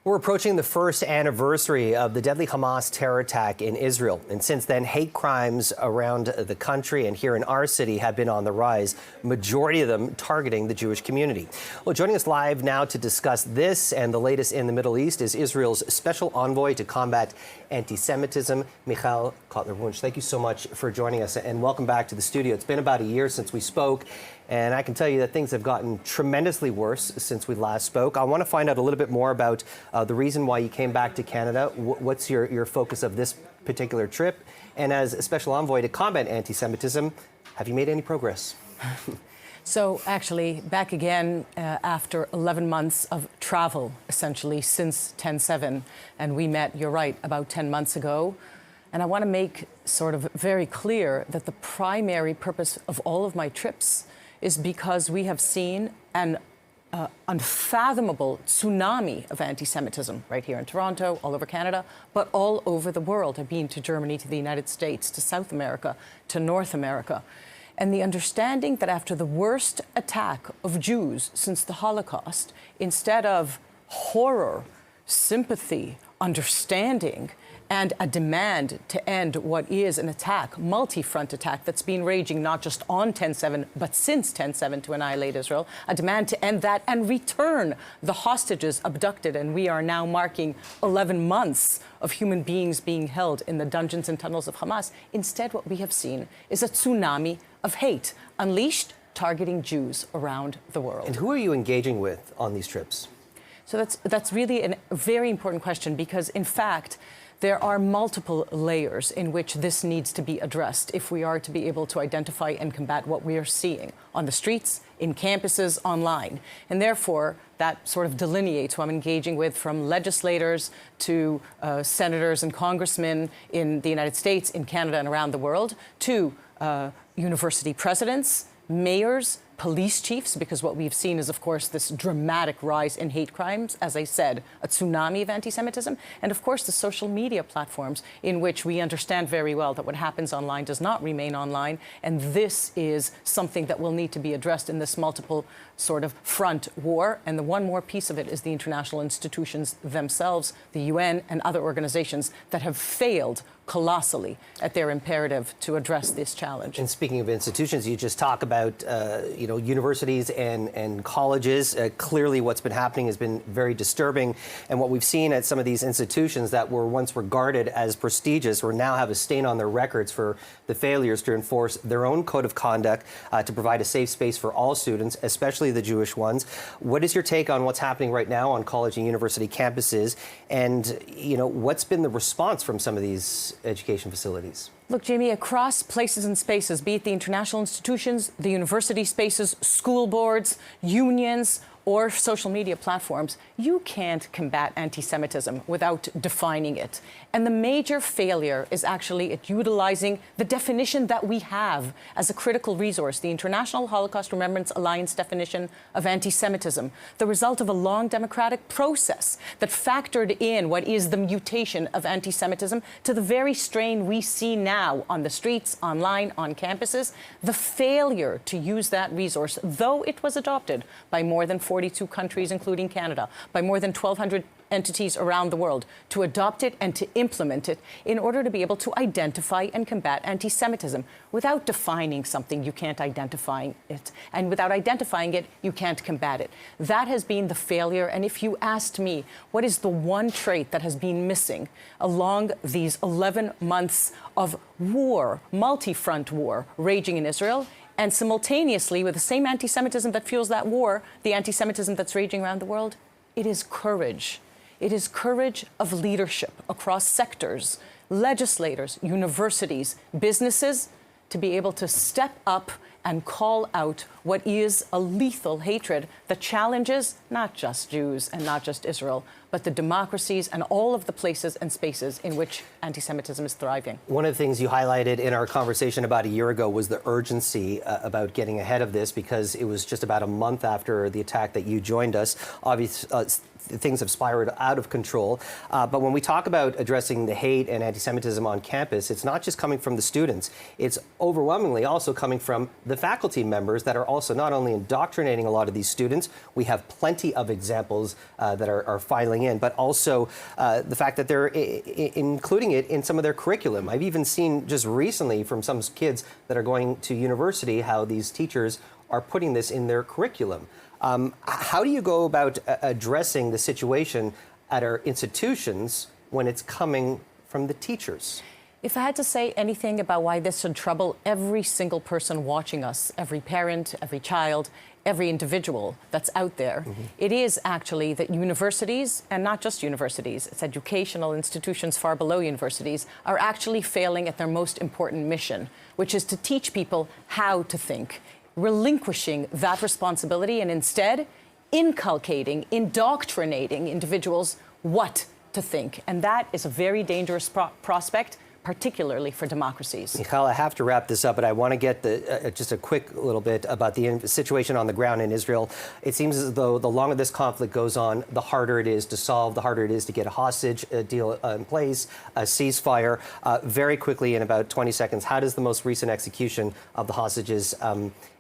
We're approaching the first anniversary of the deadly Hamas terror attack in Israel. And since then, hate crimes around the country and here in our city have been on the rise, majority of them targeting the Jewish community. Well, joining us live now to discuss this and the latest in the Middle East is Israel's special envoy to combat anti-Semitism, Michal Cotler Wunsh. Thank you so much for joining us and welcome back to the studio. It's been about a year since we spoke, and I can tell you that things have gotten tremendously worse since we last spoke. I want to find out a little bit more about the reason why you came back to Canada. What's your focus of this particular trip? And as a special envoy to combat anti-Semitism, have you made any progress? So actually, back again after 11 months of travel, essentially, since 10/7. And we met, you're right, about 10 months ago. And I want to make sort of very clear that the primary purpose of all of my trips is because we have seen an unfathomable tsunami of anti-Semitism right here in Toronto, all over Canada, but all over the world. I've been to Germany, to the United States, to South America, to North America. And the understanding that after the worst attack of Jews since the Holocaust, instead of horror, sympathy, understanding, and a demand to end what is an attack, multi-front attack that's been raging not just on 10/7, but since 10/7 to annihilate Israel, a demand to end that and return the hostages abducted. And we are now marking 11 months of human beings being held in the dungeons and tunnels of Hamas. Instead, what we have seen is a tsunami of hate unleashed, targeting Jews around the world. And who are you engaging with on these trips? So that's really a very important question, because in fact, there are multiple layers in which this needs to be addressed if we are to be able to identify and combat what we are seeing on the streets, in campuses, online. And therefore, that sort of delineates who I'm engaging with, from legislators to senators and congressmen in the United States, in Canada, and around the world, to university presidents, mayors, police chiefs, because what we've seen is, of course, this dramatic rise in hate crimes, as I said, a tsunami of anti-Semitism, and, of course, the social media platforms in which we understand very well that what happens online does not remain online, and this is something that will need to be addressed in this multiple sort of front war. And the one more piece of it is the international institutions themselves, the UN and other organizations that have failed colossally at their imperative to address this challenge. And speaking of institutions, you just talk about universities and colleges. Clearly, what's been happening has been very disturbing. And what we've seen at some of these institutions that were once regarded as prestigious or now have a stain on their records for the failures to enforce their own code of conduct to provide a safe space for all students, especially the Jewish ones. What is your take on what's happening right now on college and university campuses? And, what's been the response from some of these education facilities? Look, Jamie, across places and spaces, be it the international institutions, the university spaces, school boards, unions, or social media platforms, you can't combat anti-Semitism without defining it. And the major failure is actually at utilizing the definition that we have as a critical resource, the International Holocaust Remembrance Alliance definition of anti-Semitism, the result of a long democratic process that factored in what is the mutation of anti-Semitism to the very strain we see now on the streets, online, on campuses. The failure to use that resource, though it was adopted by more than 42 countries, including Canada, by more than 1,200 entities around the world, to adopt it and to implement it in order to be able to identify and combat anti-Semitism. Without defining something, you can't identify it. And without identifying it, you can't combat it. That has been the failure. And if you asked me, what is the one trait that has been missing along these 11 months of war, multi-front war, raging in Israel, and simultaneously, with the same anti-Semitism that fuels that war, the anti-Semitism that's raging around the world, it is courage. It is courage of leadership across sectors, legislators, universities, businesses, to be able to step up and call out what is a lethal hatred that challenges not just Jews and not just Israel, but the democracies and all of the places and spaces in which anti-Semitism is thriving. One of the things you highlighted in our conversation about a year ago was the urgency about getting ahead of this, because it was just about a month after the attack that you joined us. Obviously, things have spiraled out of control. But when we talk about addressing the hate and anti-Semitism on campus, it's not just coming from the students. It's overwhelmingly also coming from the faculty members that are also not only indoctrinating a lot of these students, we have plenty of examples that are filing in, but also the fact that they're including it in some of their curriculum. I've even seen just recently from some kids that are going to university how these teachers are putting this in their curriculum. How do you go about addressing the situation at our institutions when it's coming from the teachers? If I had to say anything about why this should trouble every single person watching us, every parent, every child, every individual that's out there, it is actually that universities, and not just universities, it's educational institutions far below universities, are actually failing at their most important mission, which is to teach people how to think, relinquishing that responsibility and instead inculcating, indoctrinating individuals what to think. And that is a very dangerous prospect, particularly for democracies. Michal, I have to wrap this up, but I want to get just a quick little bit about the situation on the ground in Israel. It seems as though the longer this conflict goes on, the harder it is to solve, the harder it is to get a hostage deal in place, a ceasefire. Very quickly, in about 20 seconds, how does the most recent execution of the hostages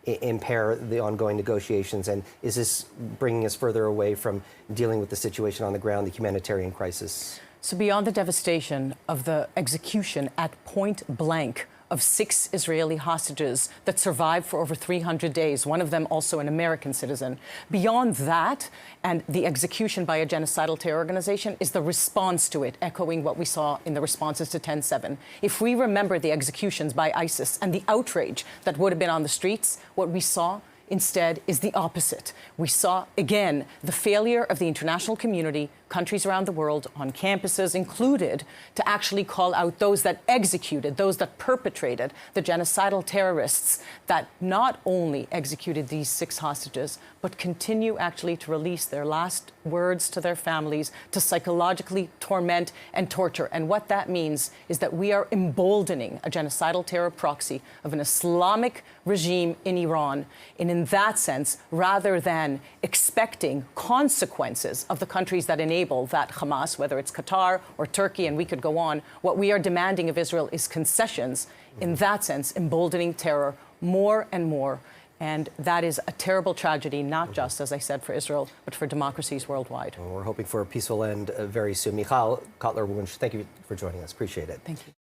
impair the ongoing negotiations? And is this bringing us further away from dealing with the situation on the ground, the humanitarian crisis? So beyond the devastation of the execution at point blank of 6 Israeli hostages that survived for over 300 days, one of them also an American citizen, beyond that and the execution by a genocidal terror organization is the response to it, echoing what we saw in the responses to 10/7. If we remember the executions by ISIS and the outrage that would have been on the streets, what we saw instead is the opposite. We saw, again, the failure of the international community, countries around the world, on campuses included, to actually call out those that executed, those that perpetrated the genocidal terrorists that not only executed these 6 hostages, but continue actually to release their last words to their families, to psychologically torment and torture. And what that means is that we are emboldening a genocidal terror proxy of an Islamic regime in Iran. And in that sense, rather than expecting consequences of the countries that enable that Hamas, whether it's Qatar or Turkey, and we could go on, what we are demanding of Israel is concessions, in that sense, emboldening terror more and more. And that is a terrible tragedy, not just, as I said, for Israel, but for democracies worldwide. Well, we're hoping for a peaceful end very soon. Michal Cotler Wunsh, thank you for joining us. Appreciate it. Thank you.